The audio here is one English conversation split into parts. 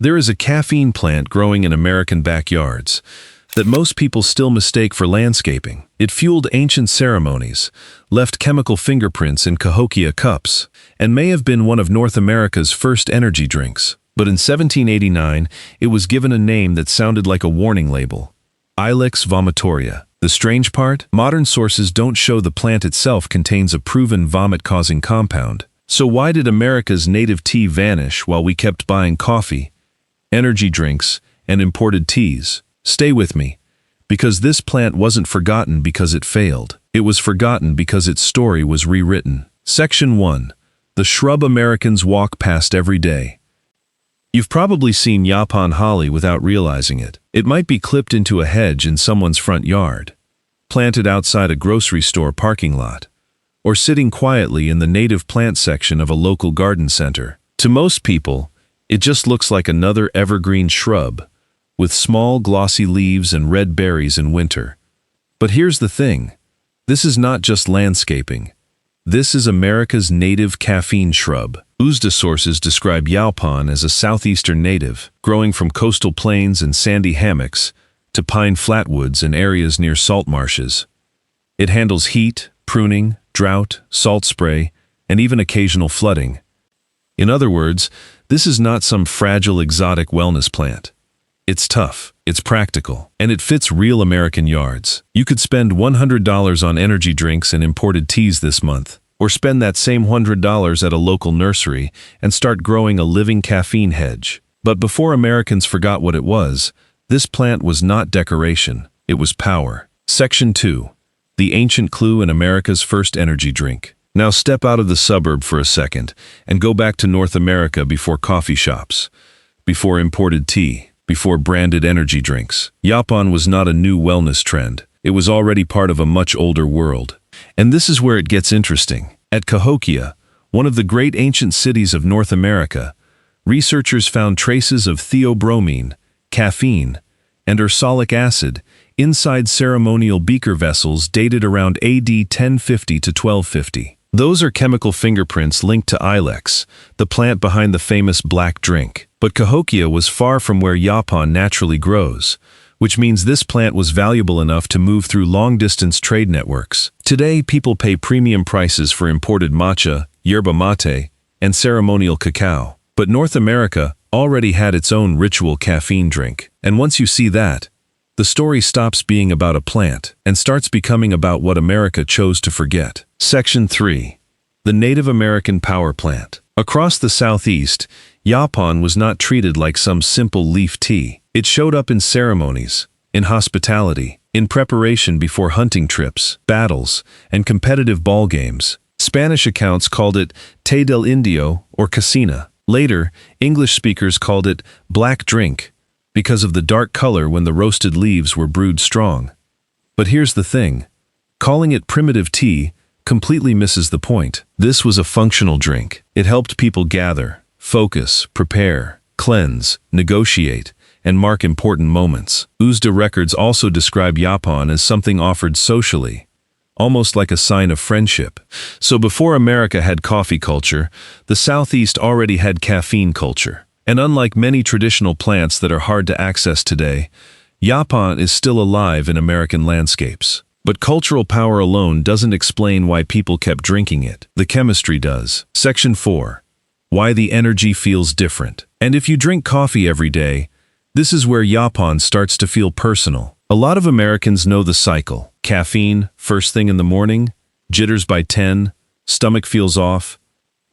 There is a caffeine plant growing in American backyards that most people still mistake for landscaping. It fueled ancient ceremonies, left chemical fingerprints in Cahokia cups, and may have been one of North America's first energy drinks. But in 1789, it was given a name that sounded like a warning label: Ilex vomitoria. The strange part? Modern sources don't show the plant itself contains a proven vomit-causing compound. So why did America's native tea vanish while we kept buying coffee, energy drinks, and imported teas? Stay with me, because this plant wasn't forgotten because it failed. It was forgotten because its story was rewritten. Section 1. The shrub Americans walk past every day. You've probably seen Yaupon holly without realizing it. It might be clipped into a hedge in someone's front yard, planted outside a grocery store parking lot, or sitting quietly in the native plant section of a local garden center. To most people, it just looks like another evergreen shrub, with small glossy leaves and red berries in winter. But here's the thing. This is not just landscaping. This is America's native caffeine shrub. USDA sources describe Yaupon as a southeastern native, growing from coastal plains and sandy hammocks to pine flatwoods and areas near salt marshes. It handles heat, pruning, drought, salt spray, and even occasional flooding. In other words, this is not some fragile exotic wellness plant. It's tough, it's practical, and it fits real American yards. You could spend $100 on energy drinks and imported teas this month, or spend that same $100 at a local nursery and start growing a living caffeine hedge. But before Americans forgot what it was, this plant was not decoration, it was power. Section 2. The ancient clue in America's first energy drink. Now step out of the suburb for a second and go back to North America before coffee shops, before imported tea, before branded energy drinks. Yaupon was not a new wellness trend. It was already part of a much older world. And this is where it gets interesting. At Cahokia, one of the great ancient cities of North America, researchers found traces of theobromine, caffeine, and ursolic acid inside ceremonial beaker vessels dated around AD 1050 to 1250. Those are chemical fingerprints linked to Ilex, the plant behind the famous black drink. But Cahokia was far from where Yaupon naturally grows, which means this plant was valuable enough to move through long-distance trade networks. Today, people pay premium prices for imported matcha, yerba mate, and ceremonial cacao. But North America already had its own ritual caffeine drink. And once you see that, the story stops being about a plant and starts becoming about what America chose to forget. Section 3. The Native American Power Plant. Across the Southeast, Yaupon was not treated like some simple leaf tea. It showed up in ceremonies, in hospitality, in preparation before hunting trips, battles, and competitive ball games. Spanish accounts called it té del indio or casina. Later, English speakers called it black drink because of the dark color when the roasted leaves were brewed strong. But here's the thing. Calling it primitive tea completely misses the point. This was a functional drink. It helped people gather, focus, prepare, cleanse, negotiate, and mark important moments. USDA records also describe Yaupon as something offered socially, almost like a sign of friendship. So before America had coffee culture, the Southeast already had caffeine culture. And unlike many traditional plants that are hard to access today, Yaupon is still alive in American landscapes. But cultural power alone doesn't explain why people kept drinking it. The chemistry does. Section 4. Why the energy feels different. And if you drink coffee every day, this is where Yaupon starts to feel personal. A lot of Americans know the cycle. Caffeine, first thing in the morning, jitters by 10, stomach feels off,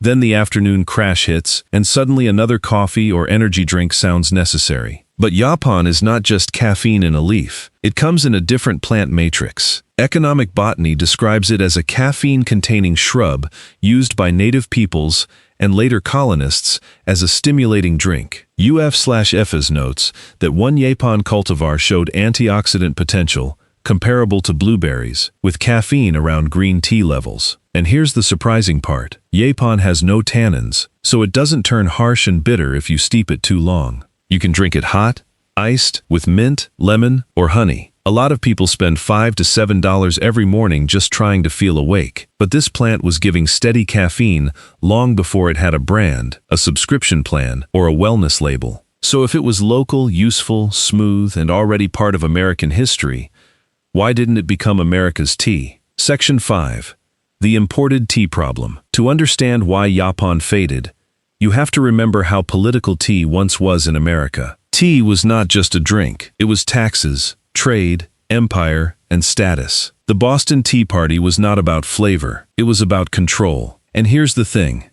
then the afternoon crash hits, and suddenly another coffee or energy drink sounds necessary. But Yaupon is not just caffeine in a leaf. It comes in a different plant matrix. Economic botany describes it as a caffeine-containing shrub used by native peoples and later colonists as a stimulating drink. UF/FS notes that one Yaupon cultivar showed antioxidant potential comparable to blueberries, with caffeine around green tea levels. And here's the surprising part. Yaupon has no tannins, so it doesn't turn harsh and bitter if you steep it too long. You can drink it hot, iced, with mint, lemon, or honey. A lot of people spend $5 to $7 every morning just trying to feel awake. But this plant was giving steady caffeine long before it had a brand, a subscription plan, or a wellness label. So if it was local, useful, smooth, and already part of American history, why didn't it become America's tea? Section 5. The imported tea problem. To understand why Yaupon faded, you have to remember how political tea once was in America. Tea was not just a drink. It was taxes, trade, empire, and status. The Boston Tea Party was not about flavor. It was about control. And here's the thing.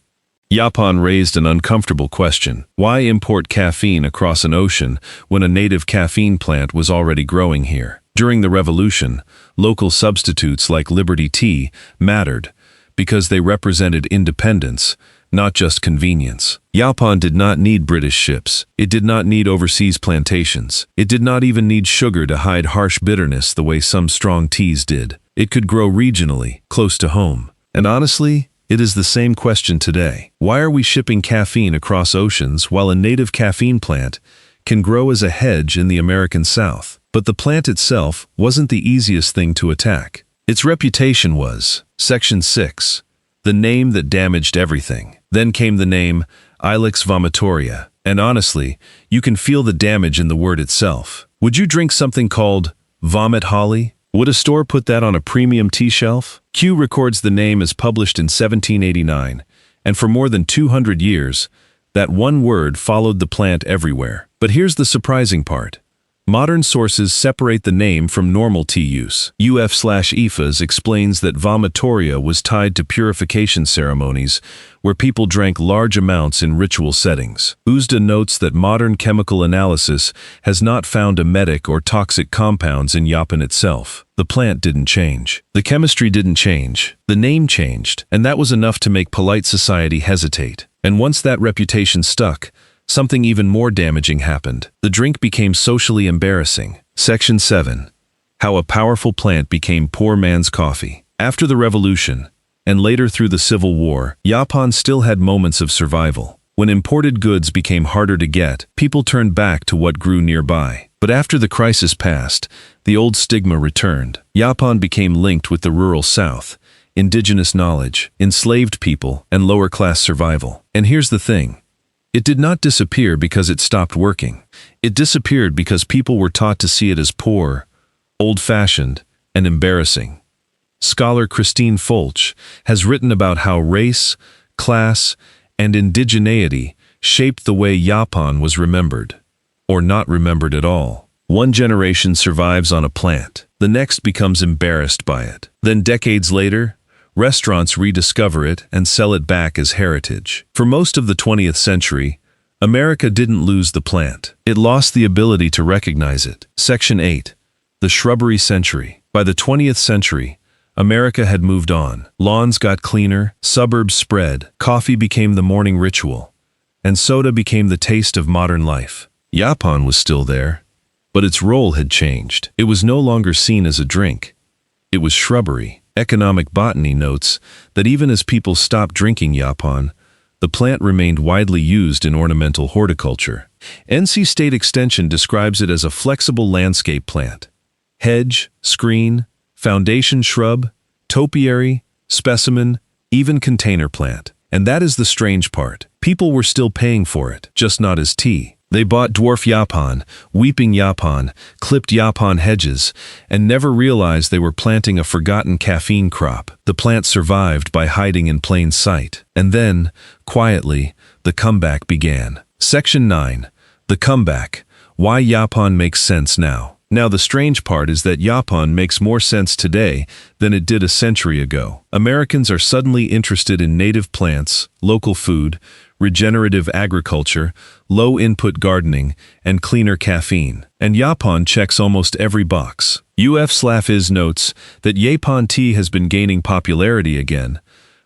Yaupon raised an uncomfortable question. Why import caffeine across an ocean when a native caffeine plant was already growing here? During the Revolution, local substitutes like Liberty Tea mattered because they represented independence, not just convenience. Yaupon did not need British ships. It did not need overseas plantations. It did not even need sugar to hide harsh bitterness the way some strong teas did. It could grow regionally, close to home. And honestly, it is the same question today. Why are we shipping caffeine across oceans while a native caffeine plant can grow as a hedge in the American South? But the plant itself wasn't the easiest thing to attack. Its reputation was. Section 6. The name that damaged everything. Then came the name Ilex vomitoria. And honestly, you can feel the damage in the word itself. Would you drink something called vomit holly? Would a store put that on a premium tea shelf? Q records the name as published in 1789, and for more than 200 years, that one word followed the plant everywhere. But here's the surprising part. Modern sources separate the name from normal tea use. UF/IFAS explains that vomitoria was tied to purification ceremonies where people drank large amounts in ritual settings. USDA notes that modern chemical analysis has not found emetic or toxic compounds in Yaupon itself. The plant didn't change. The chemistry didn't change. The name changed, and that was enough to make polite society hesitate. And once that reputation stuck, something even more damaging happened. The drink became socially embarrassing. Section 7. How a powerful plant became poor man's coffee. After the Revolution, and later through the Civil War, Yaupon still had moments of survival. When imported goods became harder to get, people turned back to what grew nearby. But after the crisis passed, the old stigma returned. Yaupon became linked with the rural South, indigenous knowledge, enslaved people, and lower-class survival. And here's the thing. It did not disappear because it stopped working. It disappeared because people were taught to see it as poor, old-fashioned, and embarrassing. Scholar Christine Folch has written about how race, class, and indigeneity shaped the way Yaupon was remembered, or not remembered at all. One generation survives on a plant. The next becomes embarrassed by it. Then decades later, restaurants rediscover it and sell it back as heritage. For most of the 20th century, America didn't lose the plant. It lost the ability to recognize it. Section 8. The shrubbery century. By the 20th century, America had moved on. Lawns got cleaner, suburbs spread, coffee became the morning ritual, and soda became the taste of modern life. Yaupon was still there, but its role had changed. It was no longer seen as a drink. It was shrubbery. Economic botany notes that even as people stopped drinking Yaupon, the plant remained widely used in ornamental horticulture. NC State Extension describes it as a flexible landscape plant. Hedge, screen, foundation shrub, topiary, specimen, even container plant. And that is the strange part. People were still paying for it, just not as tea. They bought dwarf Yaupon, weeping Yaupon, clipped Yaupon hedges, and never realized they were planting a forgotten caffeine crop. The plant survived by hiding in plain sight. And then, quietly, the comeback began. Section 9. The comeback. Why Yaupon makes sense now. Now the strange part is that Yaupon makes more sense today than it did a century ago. Americans are suddenly interested in native plants, local food, regenerative agriculture, low-input gardening, and cleaner caffeine. And Yaupon checks almost every box. UF/IS notes that Yaupon tea has been gaining popularity again,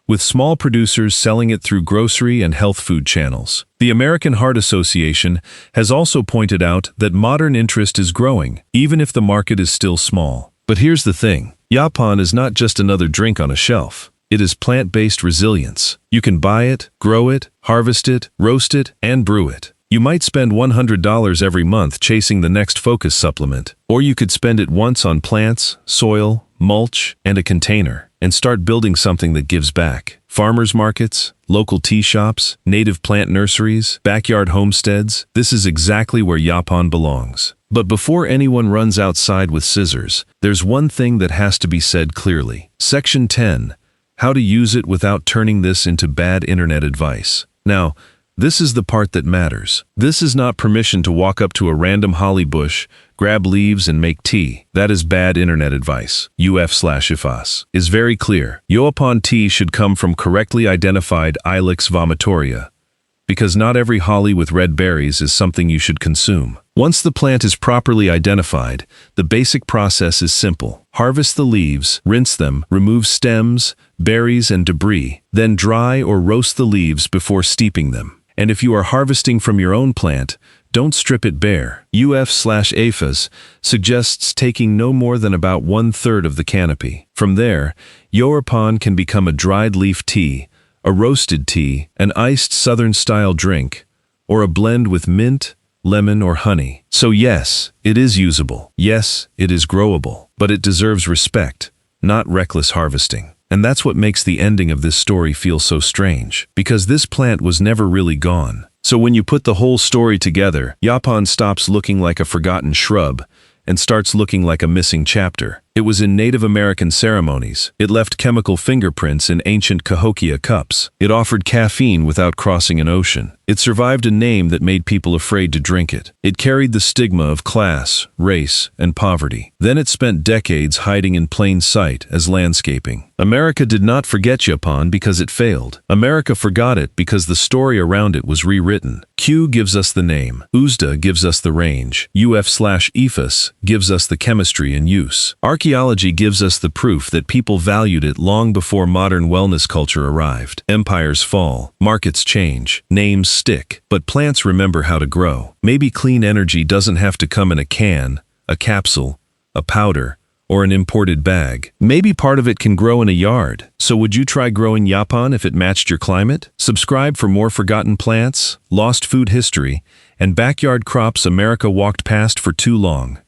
with small producers selling it through grocery and health food channels. The American Heart Association has also pointed out that modern interest is growing, even if the market is still small. But here's the thing. Yaupon is not just another drink on a shelf. It is plant-based resilience. You can buy it, grow it, harvest it, roast it, and brew it. You might spend $100 every month chasing the next focus supplement, or you could spend it once on plants, soil, mulch, and a container. and start building something that gives back. Farmers markets, local tea shops, native plant nurseries, backyard homesteads, this is exactly where Yaupon belongs. But before anyone runs outside with scissors, there's one thing that has to be said clearly. Section 10. How to use it without turning this into bad internet advice. Now, this is the part that matters. This is not permission to walk up to a random holly bush, grab leaves and make tea. That is bad internet advice. UF/IFAS is very clear. Yaupon tea should come from correctly identified Ilex vomitoria, because not every holly with red berries is something you should consume. Once the plant is properly identified, the basic process is simple. Harvest the leaves, rinse them, remove stems, berries, and debris, then dry or roast the leaves before steeping them. And if you are harvesting from your own plant, don't strip it bare. UF/AFAS suggests taking no more than about 1/3 of the canopy. From there, Yaupon can become a dried leaf tea, a roasted tea, an iced southern-style drink, or a blend with mint, lemon, or honey. So yes, it is usable. Yes, it is growable. But it deserves respect, not reckless harvesting. And that's what makes the ending of this story feel so strange, because this plant was never really gone. So when you put the whole story together, Yaupon stops looking like a forgotten shrub and starts looking like a missing chapter. It was in Native American ceremonies. It left chemical fingerprints in ancient Cahokia cups. It offered caffeine without crossing an ocean. It survived a name that made people afraid to drink it. It carried the stigma of class, race, and poverty. Then it spent decades hiding in plain sight as landscaping. America did not forget Yaupon because it failed. America forgot it because the story around it was rewritten. Q gives us the name. USDA gives us the range. UF/IFAS gives us the chemistry and use. Archaeology gives us the proof that people valued it long before modern wellness culture arrived. Empires fall, markets change, names stick, but plants remember how to grow. Maybe clean energy doesn't have to come in a can, a capsule, a powder, or an imported bag. Maybe part of it can grow in a yard. So would you try growing Yaupon if it matched your climate? Subscribe for more forgotten plants, lost food history, and backyard crops America walked past for too long.